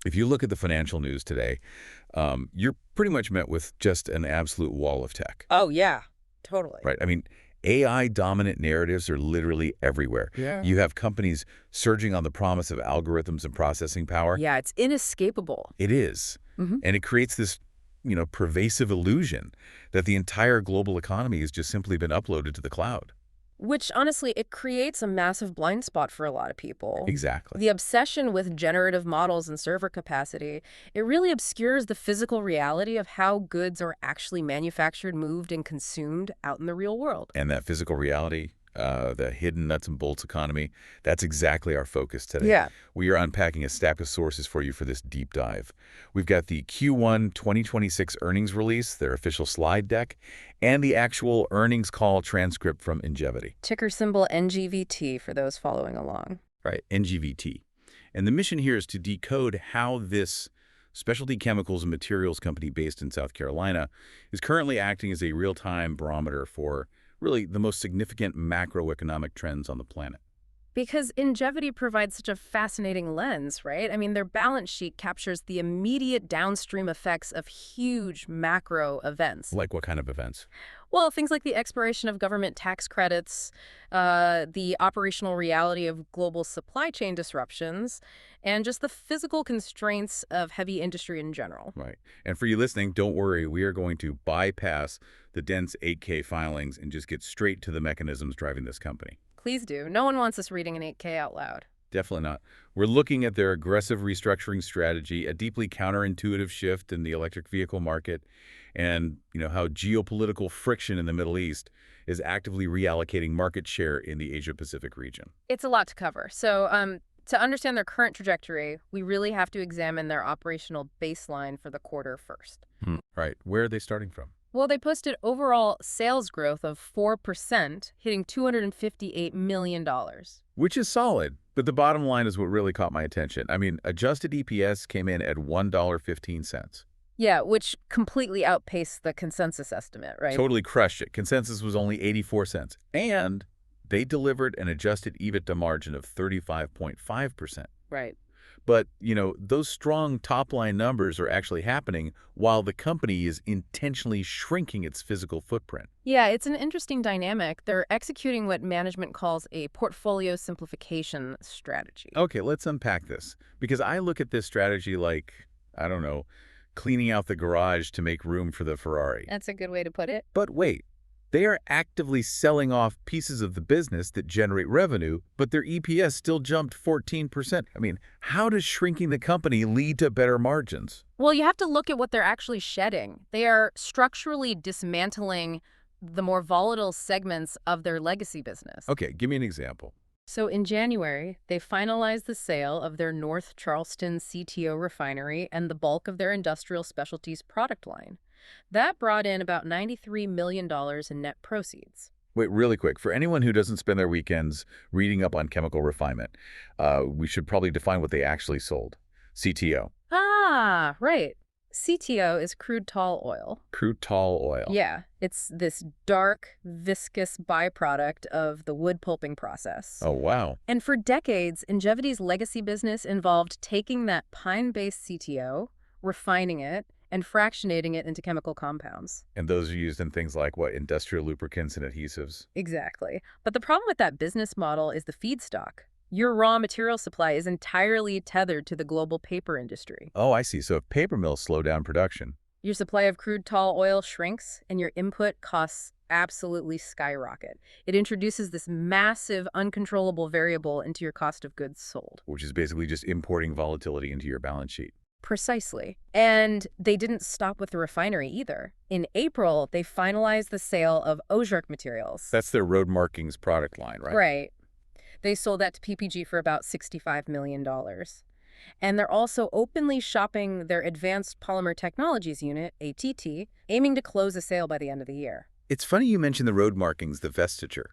If you look at the financial news today, you're pretty much met with just an absolute wall of tech, Oh, yeah, totally. right? I mean, AI-dominant narratives are literally everywhere. Yeah. You have companies surging on the promise of algorithms and processing power. Yeah, it's inescapable. It is. Hmm. And it creates this, pervasive illusion that the entire global economy has just simply been uploaded to the cloud. Which, honestly, it creates a massive blind spot for a lot of people. Exactly. The obsession with generative models and server capacity, it really obscures the physical reality of how goods are actually manufactured, moved, and consumed out in the real world. And that physical reality, the hidden nuts and bolts economy, that's exactly our focus today. Yeah. We are unpacking a stack of sources for you for this deep dive. We've got the Q1 2026 earnings release, their official slide deck, and the actual earnings call transcript from Ingevity. Ticker symbol NGVT for those following along. Right, NGVT. And the mission here is to decode how this specialty chemicals and materials company based in South Carolina is currently acting as a real-time barometer for really the most significant macroeconomic trends on the planet. Because Ingevity provides such a fascinating lens, right? I mean, their balance sheet captures the immediate downstream effects of huge macro events. Like what kind of events? Well, things like the expiration of government tax credits, the operational reality of global supply chain disruptions, and just the physical constraints of heavy industry in general. Right. And for you listening, don't worry. We are going to bypass the dense 8K filings and just get straight to the mechanisms driving this company. Please do. No one wants us reading an 8K out loud. Definitely not. We're looking at their aggressive restructuring strategy, a deeply counterintuitive shift in the electric vehicle market, and how geopolitical friction in the Middle East is actively reallocating market share in the Asia-Pacific region. It's a lot to cover. So, to understand their current trajectory, we really have to examine their operational baseline for the quarter first. Right. Where are they starting from? Well, they posted overall sales growth of 4%, hitting $258 million. Which is solid, but the bottom line is what really caught my attention. I mean, adjusted EPS came in at $1.15. Yeah, which completely outpaced the consensus estimate, right? Totally crushed it. Consensus was only 84 cents. And they delivered an adjusted EBITDA margin of 35.5%. Right. But, those strong top-line numbers are actually happening while the company is intentionally shrinking its physical footprint. Yeah, it's an interesting dynamic. They're executing what management calls a portfolio simplification strategy. Okay, let's unpack this. Because I look at this strategy like, I don't know, cleaning out the garage to make room for the Ferrari. That's a good way to put it. But wait. They are actively selling off pieces of the business that generate revenue, but their EPS still jumped 14%. I mean, how does shrinking the company lead to better margins? Well, you have to look at what they're actually shedding. They are structurally dismantling the more volatile segments of their legacy business. Okay, give me an example. So in January, they finalized the sale of their North Charleston CTO refinery and the bulk of their industrial specialties product line. That brought in about $93 million in net proceeds. Wait, really quick. For anyone who doesn't spend their weekends reading up on chemical refinement, we should probably define what they actually sold. CTO. Ah, right. CTO is crude tall oil. Crude tall oil. Yeah, it's this dark, viscous byproduct of the wood pulping process. Oh, wow. And for decades, Ingevity's legacy business involved taking that pine-based CTO, refining it, and fractionating it into chemical compounds. And those are used in things like, what, industrial lubricants and adhesives? Exactly. But the problem with that business model is the feedstock. Your raw material supply is entirely tethered to the global paper industry. Oh, I see. So if paper mills slow down production. Your supply of crude tall oil shrinks, and your input costs absolutely skyrocket. It introduces this massive, uncontrollable variable into your cost of goods sold. Which is basically just importing volatility into your balance sheet. Precisely. And they didn't stop with the refinery either. In April, they finalized the sale of Ozark Materials. That's their road markings product line, right? Right. They sold that to PPG for about $65 million. And they're also openly shopping their Advanced Polymer Technologies unit, ATT, aiming to close the sale by the end of the year. It's funny you mentioned the road markings, divestiture,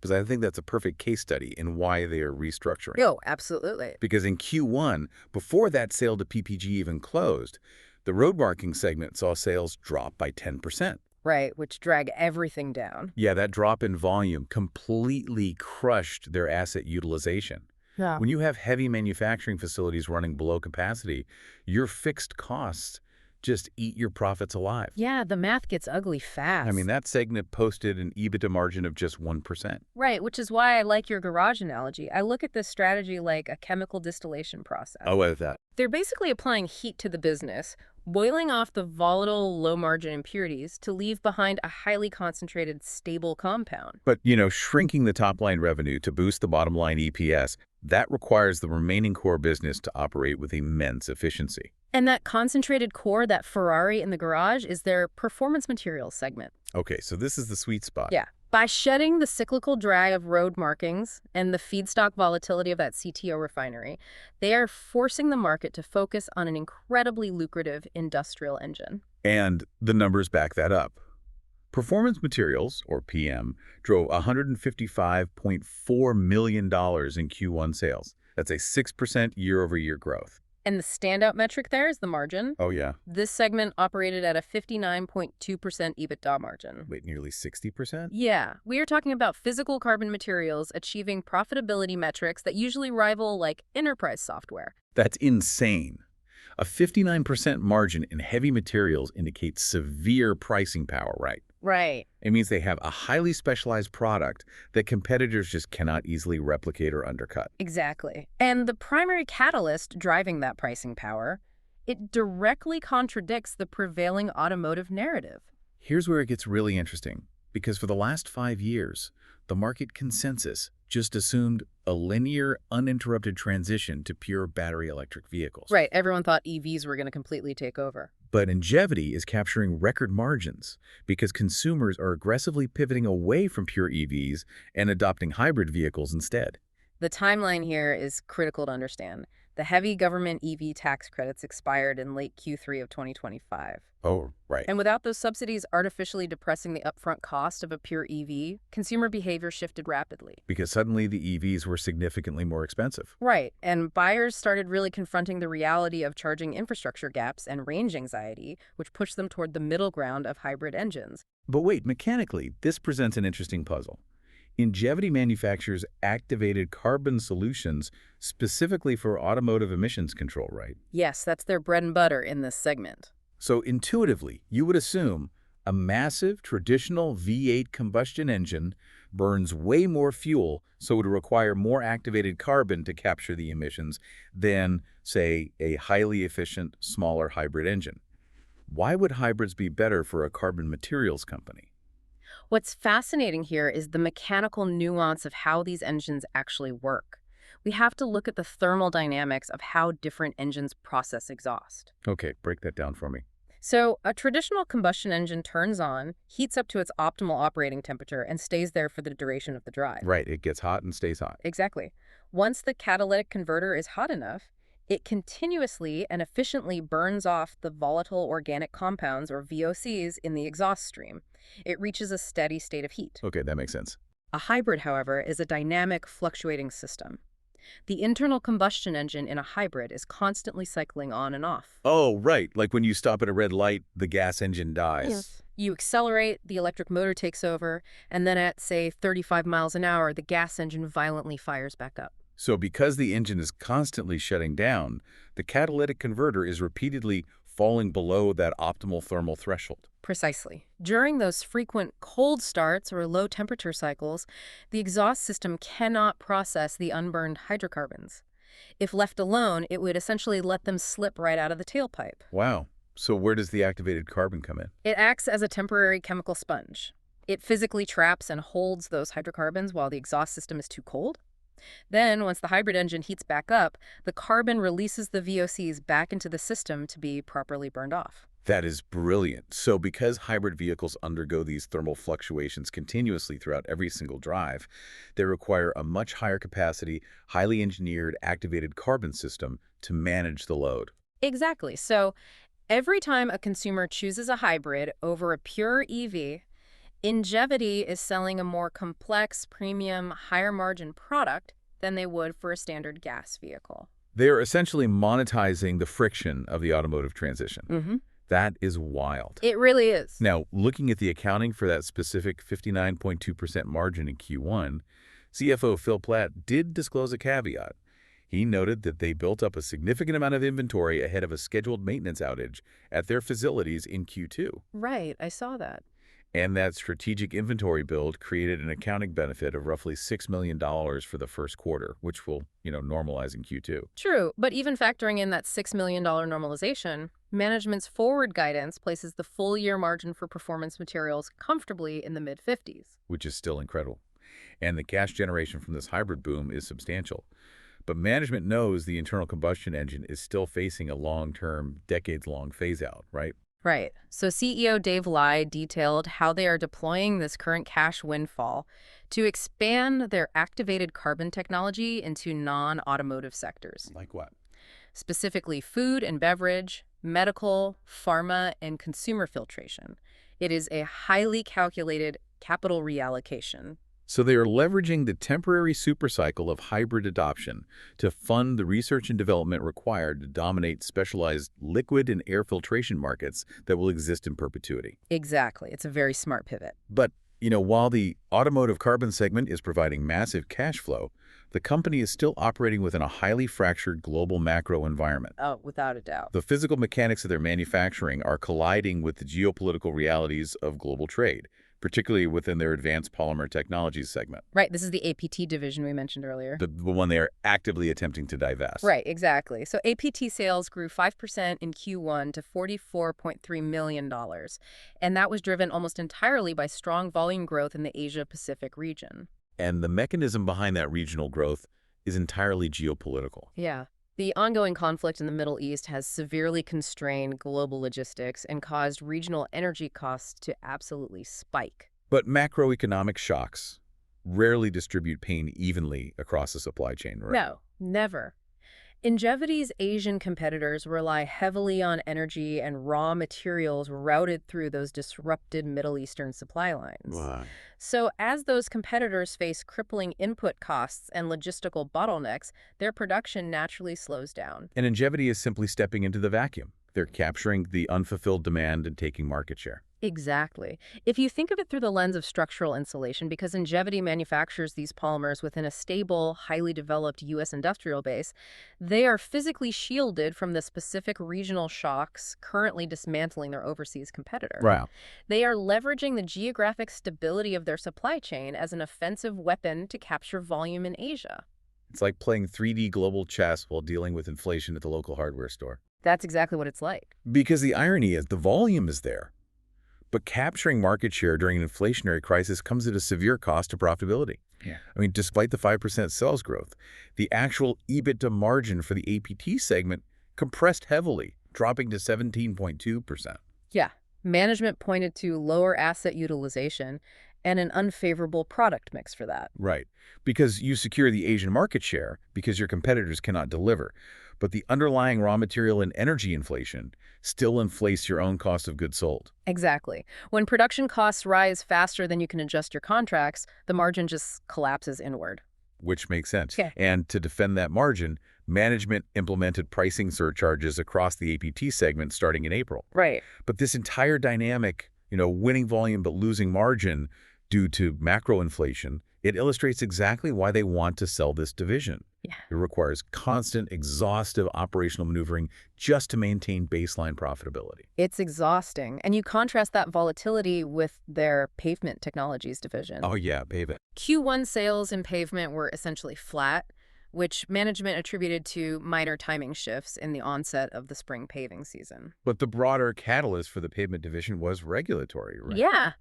because I think that's a perfect case study in why they are restructuring. Oh, absolutely. Because in Q1, before that sale to PPG even closed, the road marking segment saw sales drop by 10%. Right, which drag everything down. Yeah, that drop in volume completely crushed their asset utilization. Yeah. When you have heavy manufacturing facilities running below capacity, your fixed costs just eat your profits alive. Yeah, the math gets ugly I mean, fast. that segment posted an EBITDA margin of just 1%. Right, which is why I like your garage analogy. I look at this strategy like a chemical distillation process. Oh, with that. They're basically applying heat to the business, boiling off the volatile, low-margin impurities to leave behind a highly concentrated, stable compound. But, shrinking the top-line revenue to boost the bottom-line EPS, that requires the remaining core business to operate with immense efficiency. And that concentrated core, that Ferrari in the garage, is their performance materials segment. Okay, so this is the sweet spot. Yeah. By shedding the cyclical drag of road markings and the feedstock volatility of that CTO refinery, they are forcing the market to focus on an incredibly lucrative industrial engine. And the numbers back that up. Performance Materials, or PM, drove $155.4 million in Q1 sales. That's a 6% year-over-year growth. And the standout metric there is the margin. Oh, yeah. This segment operated at a 59.2% EBITDA margin. Wait, nearly 60%? Yeah, we are talking about physical carbon materials achieving profitability metrics that usually rival, like, enterprise software. That's insane. A 59% margin in heavy materials indicates severe pricing power, right? Right. It means they have a highly specialized product that competitors just cannot easily replicate or undercut. Exactly. And the primary catalyst driving that pricing power, it directly contradicts the prevailing automotive narrative. Here's where it gets really interesting, because for the last 5 years, the market consensus just assumed a linear, uninterrupted transition to pure battery electric vehicles. Right. Everyone thought EVs were going to completely take over. But Ingevity is capturing record margins because consumers are aggressively pivoting away from pure EVs and adopting hybrid vehicles instead. The timeline here is critical to understand. The heavy government EV tax credits expired in late Q3 of 2025. Oh, right. And without those subsidies artificially depressing the upfront cost of a pure EV, consumer behavior shifted rapidly. Because suddenly the EVs were significantly more expensive. Right, and buyers started really confronting the reality of charging infrastructure gaps and range anxiety, which pushed them toward the middle ground of hybrid engines. But wait, mechanically, this presents an interesting puzzle. Ingevity manufactures activated carbon solutions specifically for automotive emissions control, right? Yes, that's their bread and butter in this segment. So intuitively, you would assume a massive traditional V8 combustion engine burns way more fuel, so it would require more activated carbon to capture the emissions than, say, a highly efficient, smaller hybrid engine. Why would hybrids be better for a carbon materials company? What's fascinating here is the mechanical nuance of how these engines actually work. We have to look at the thermal dynamics of how different engines process exhaust. Okay, break that down for me. So, a traditional combustion engine turns on, heats up to its optimal operating temperature, and stays there for the duration of the drive. Right, it gets hot and stays hot. Exactly. Once the catalytic converter is hot enough, it continuously and efficiently burns off the volatile organic compounds, or VOCs, in the exhaust stream. It reaches a steady state of heat. Okay, that makes sense. A hybrid, however, is a dynamic, fluctuating system. The internal combustion engine in a hybrid is constantly cycling on and off. Oh, right. Like when you stop at a red light, the gas engine dies. Yes. You accelerate, the electric motor takes over, and then at, say, 35 miles an hour, the gas engine violently fires back up. So because the engine is constantly shutting down, the catalytic converter is repeatedly falling below that optimal thermal threshold. Precisely. During those frequent cold starts or low temperature cycles, the exhaust system cannot process the unburned hydrocarbons. If left alone, it would essentially let them slip right out of the tailpipe. Wow. So where does the activated carbon come in? It acts as a temporary chemical sponge. It physically traps and holds those hydrocarbons while the exhaust system is too cold. Then, once the hybrid engine heats back up, the carbon releases the VOCs back into the system to be properly burned off. That is brilliant. So because hybrid vehicles undergo these thermal fluctuations continuously throughout every single drive, they require a much higher capacity, highly engineered activated carbon system to manage the load. Exactly. So every time a consumer chooses a hybrid over a pure EV, Ingevity is selling a more complex, premium, higher-margin product than they would for a standard gas vehicle. They are essentially monetizing the friction of the automotive transition. Mm-hmm. That is wild. It really is. Now, looking at the accounting for that specific 59.2% margin in Q1, CFO Phil Platt did disclose a caveat He noted that they built up a significant amount of inventory ahead of a scheduled maintenance outage at their facilities in Q2. Right, I saw that. And that strategic inventory build created an accounting benefit of roughly $6 million for the first quarter, which will, normalize in Q2. True, but even factoring in that $6 million normalization, management's forward guidance places the full-year margin for performance materials comfortably in the mid-50s. Which is still incredible. And the cash generation from this hybrid boom is substantial. But management knows the internal combustion engine is still facing a long-term, decades-long phase-out, right? Right. So CEO Dave Lai detailed how they are deploying this current cash windfall to expand their activated carbon technology into non-automotive sectors, Like what? specifically food and beverage, medical, pharma, and consumer filtration. It is a highly calculated capital reallocation. So they are leveraging the temporary supercycle of hybrid adoption to fund the research and development required to dominate specialized liquid and air filtration markets that will exist in perpetuity. Exactly. It's a very smart pivot. But, while the automotive carbon segment is providing massive cash flow, the company is still operating within a highly fractured global macro environment. Oh, without a doubt. The physical mechanics of their manufacturing are colliding with the geopolitical realities of global trade, particularly within their Advanced Polymer Technologies segment, Right. This is the APT division we mentioned earlier. the one they are actively attempting to divest. Right, exactly. So APT sales grew 5% in Q1 to $44.3 million. And that was driven almost entirely by strong volume growth in the Asia-Pacific region. And the mechanism behind that regional growth is entirely geopolitical. Yeah. The ongoing conflict in the Middle East has severely constrained global logistics and caused regional energy costs to absolutely spike. But macroeconomic shocks rarely distribute pain evenly across the supply chain, right? No, never. Ingevity's Asian competitors rely heavily on energy and raw materials routed through those disrupted Middle Eastern supply lines. Wow. So as those competitors face crippling input costs and logistical bottlenecks, their production naturally slows down. And Ingevity is simply stepping into the vacuum. They're capturing the unfulfilled demand and taking market share. Exactly. If you think of it through the lens of structural insulation, because Ingevity manufactures these polymers within a stable, highly developed U.S. industrial base, they are physically shielded from the specific regional shocks currently dismantling their overseas competitor. Wow. They are leveraging the geographic stability of their supply chain as an offensive weapon to capture volume in Asia. It's like playing 3D global chess while dealing with inflation at the local hardware store. That's exactly what it's like. Because the irony is the volume is there, but capturing market share during an inflationary crisis comes at a severe cost to profitability. Yeah. I mean, despite the 5% sales growth, the actual EBITDA margin for the APT segment compressed heavily, dropping to 17.2%. Yeah. Management pointed to lower asset utilization and an unfavorable product mix for that. Right. Because you secure the Asian market share because your competitors cannot deliver. But the underlying raw material and energy inflation still inflates your own cost of goods sold. Exactly. When production costs rise faster than you can adjust your contracts, the margin just collapses inward. Which makes sense. Yeah. And to defend that margin, management implemented pricing surcharges across the APT segment starting in April. Right. But this entire dynamic, winning volume but losing margin due to macro inflation, it illustrates exactly why they want to sell this division. Yeah. It requires constant, exhaustive operational maneuvering just to maintain baseline profitability. It's exhausting. And you contrast that volatility with their pavement technologies division. Oh yeah, pavement. Q1 sales in pavement were essentially flat, which management attributed to minor timing shifts in the onset of the spring paving season. But the broader catalyst for the pavement division was regulatory, right? Yeah.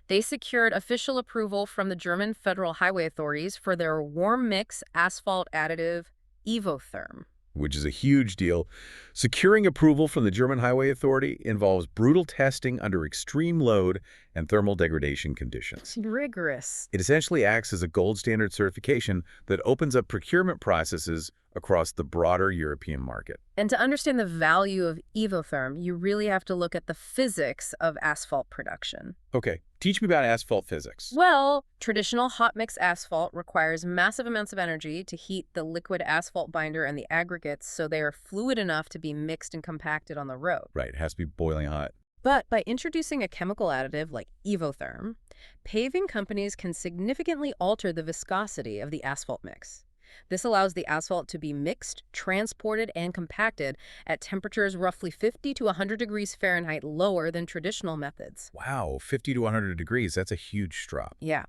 They secured official approval from the German Federal Highway Authorities for their warm mix asphalt additive Evotherm. Which is a huge deal. Securing approval from the German Highway Authority involves brutal testing under extreme load and thermal degradation conditions. Rigorous. It essentially acts as a gold standard certification that opens up procurement processes across the broader European market. And to understand the value of Evotherm, you really have to look at the physics of asphalt production. Okay, teach me about asphalt physics. Well, traditional hot mix asphalt requires massive amounts of energy to heat the liquid asphalt binder and the aggregates so they are fluid enough to be mixed and compacted on the road. Right, it has to be boiling hot. But by introducing a chemical additive like Evotherm, paving companies can significantly alter the viscosity of the asphalt mix. This allows the asphalt to be mixed, transported, and compacted at temperatures roughly 50 to 100 degrees Fahrenheit lower than traditional methods. Wow, 50 to 100 degrees, that's a huge drop. Yeah.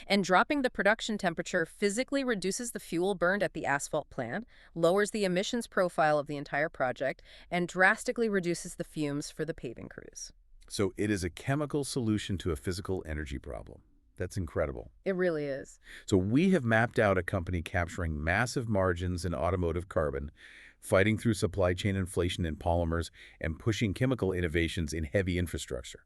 And dropping the production temperature physically reduces the fuel burned at the asphalt plant, lowers the emissions profile of the entire project, and drastically reduces the fumes for the paving crews. So it is a chemical solution to a physical energy problem. That's incredible. It really is. So we have mapped out a company capturing massive margins in automotive carbon, fighting through supply chain inflation in polymers, and pushing chemical innovations in heavy infrastructure.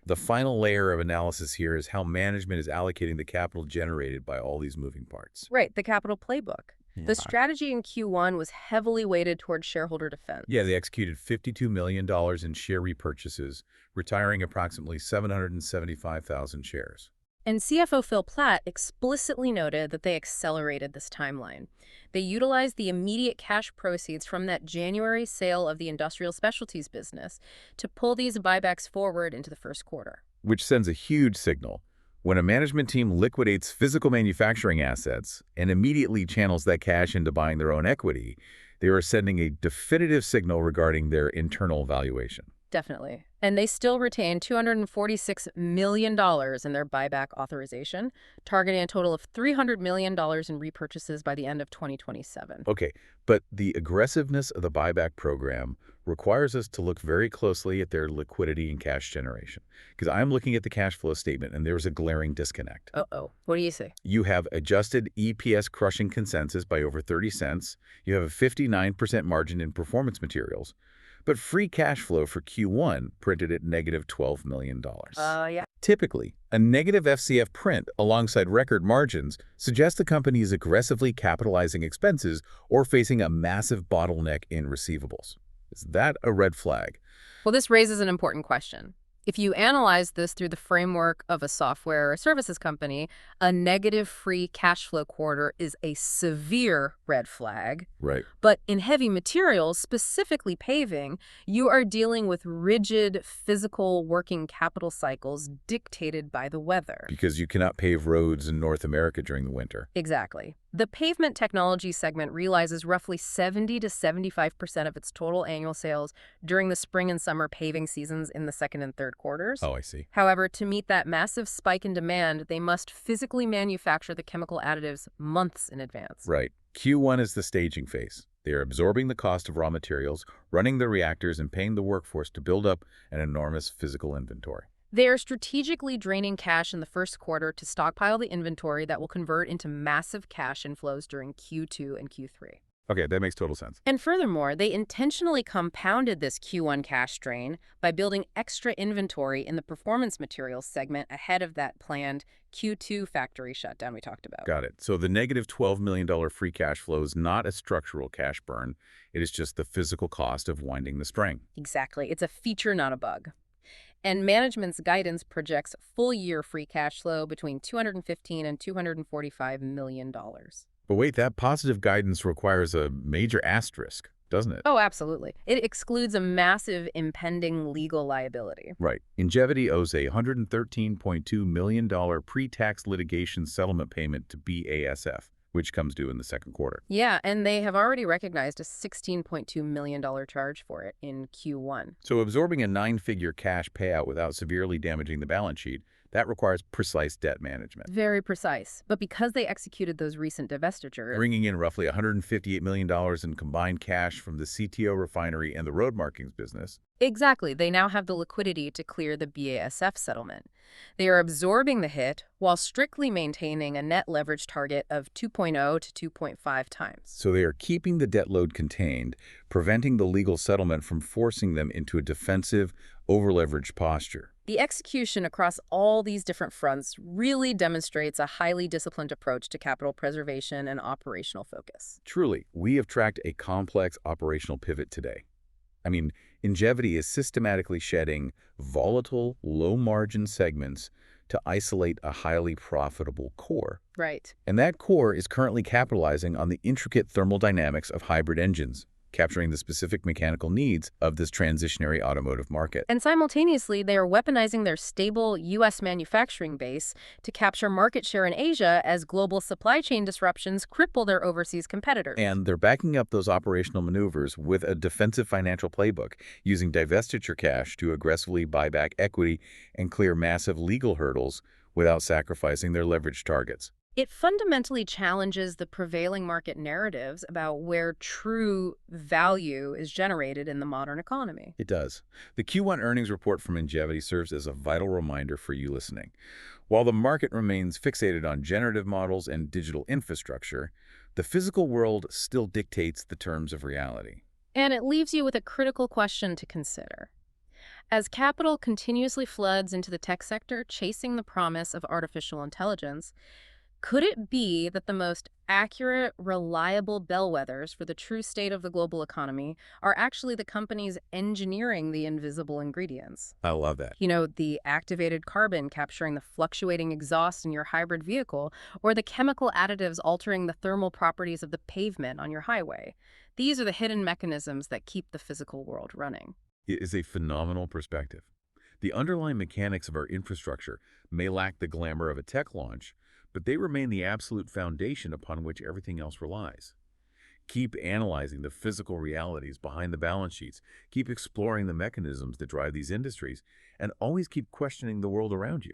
The final layer of analysis here is how management is allocating the capital generated by all these moving parts. Right, the capital playbook. Yeah. The strategy in Q1 was heavily weighted toward shareholder defense. Yeah, they executed $52 million in share repurchases, retiring approximately 775,000 shares. And CFO Phil Platt explicitly noted that they accelerated this timeline. They utilized the immediate cash proceeds from that January sale of the industrial specialties business to pull these buybacks forward into the first quarter. Which sends a huge signal. When a management team liquidates physical manufacturing assets and immediately channels that cash into buying their own equity, they are sending a definitive signal regarding their internal valuation. Definitely. And they still retain $246 million in their buyback authorization, targeting a total of $300 million in repurchases by the end of 2027. Okay, but the aggressiveness of the buyback program requires us to look very closely at their liquidity and cash generation. Because I'm looking at the cash flow statement, and there's a glaring disconnect. Uh-oh. What do you say? You have adjusted EPS crushing consensus by over 30 cents. You have a 59% margin in performance materials. But free cash flow for Q1 printed at negative $12 million. Yeah. Typically, a negative FCF print alongside record margins suggests the company is aggressively capitalizing expenses or facing a massive bottleneck in receivables. Is that a red flag? Well, this raises an important question. If you analyze this through the framework of a software or services company, a negative free cash flow quarter is a severe red flag. Right. But in heavy materials, specifically paving, you are dealing with rigid physical working capital cycles dictated by the weather. Because you cannot pave roads in North America during the winter. Exactly. The pavement technology segment realizes roughly 70 to 75% of its total annual sales during the spring and summer paving seasons in the second and third quarters. Oh, I see. However, to meet that massive spike in demand, they must physically manufacture the chemical additives months in advance. Right. Q1 is the staging phase. They are absorbing the cost of raw materials, running the reactors, and paying the workforce to build up an enormous physical inventory. They are strategically draining cash in the first quarter to stockpile the inventory that will convert into massive cash inflows during Q2 and Q3. Okay, that makes total sense. And furthermore, they intentionally compounded this Q1 cash drain by building extra inventory in the performance materials segment ahead of that planned Q2 factory shutdown we talked about. Got it. So the negative $12 million free cash flow is not a structural cash burn. It is just the physical cost of winding the spring. Exactly. It's a feature, not a bug. And management's guidance projects full-year free cash flow between $215 and $245 million. But wait, that positive guidance requires a major asterisk, doesn't it? Oh, absolutely. It excludes a massive impending legal liability. Right. Ingevity owes a $113.2 million pre-tax litigation settlement payment to BASF, which comes due in the second quarter. Yeah, and they have already recognized a $16.2 million charge for it in Q1. So absorbing a nine-figure cash payout without severely damaging the balance sheet, that requires precise debt management. Very precise. But because they executed those recent divestitures, Bringing in roughly $158 million in combined cash from the CTO refinery and the road markings business. exactly, they now have the liquidity to clear the BASF settlement. They are absorbing the hit while strictly maintaining a net leverage target of 2.0 to 2.5 times. So they are keeping the debt load contained, preventing the legal settlement from forcing them into a defensive, over-leveraged posture. The execution across all these different fronts really demonstrates a highly disciplined approach to capital preservation and operational focus. Truly, we have tracked a complex operational pivot today. I mean, Ingevity is systematically shedding volatile, low-margin segments to isolate a highly profitable core. Right. And that core is currently capitalizing on the intricate thermal dynamics of hybrid engines. capturing the specific mechanical needs of this transitionary automotive market. And simultaneously, they are weaponizing their stable U.S. manufacturing base to capture market share in Asia as global supply chain disruptions cripple their overseas competitors. And they're backing up those operational maneuvers with a defensive financial playbook, using divestiture cash to aggressively buy back equity and clear massive legal hurdles without sacrificing their leverage targets. It fundamentally challenges the prevailing market narratives about where true value is generated in the modern economy. It does. The Q1 earnings report from Ingevity serves as a vital reminder for you listening. While the market remains fixated on generative models and digital infrastructure, the physical world still dictates the terms of reality. And it leaves you with a critical question to consider. As capital continuously floods into the tech sector, chasing the promise of artificial intelligence, could it be that the most accurate, reliable bellwethers for the true state of the global economy are actually the companies engineering the invisible ingredients? I love that. The activated carbon capturing the fluctuating exhaust in your hybrid vehicle, or the chemical additives altering the thermal properties of the pavement on your highway. These are the hidden mechanisms that keep the physical world running. It is a phenomenal perspective. The underlying mechanics of our infrastructure may lack the glamour of a tech launch, but they remain the absolute foundation upon which everything else relies. Keep analyzing the physical realities behind the balance sheets, keep exploring the mechanisms that drive these industries, and always keep questioning the world around you.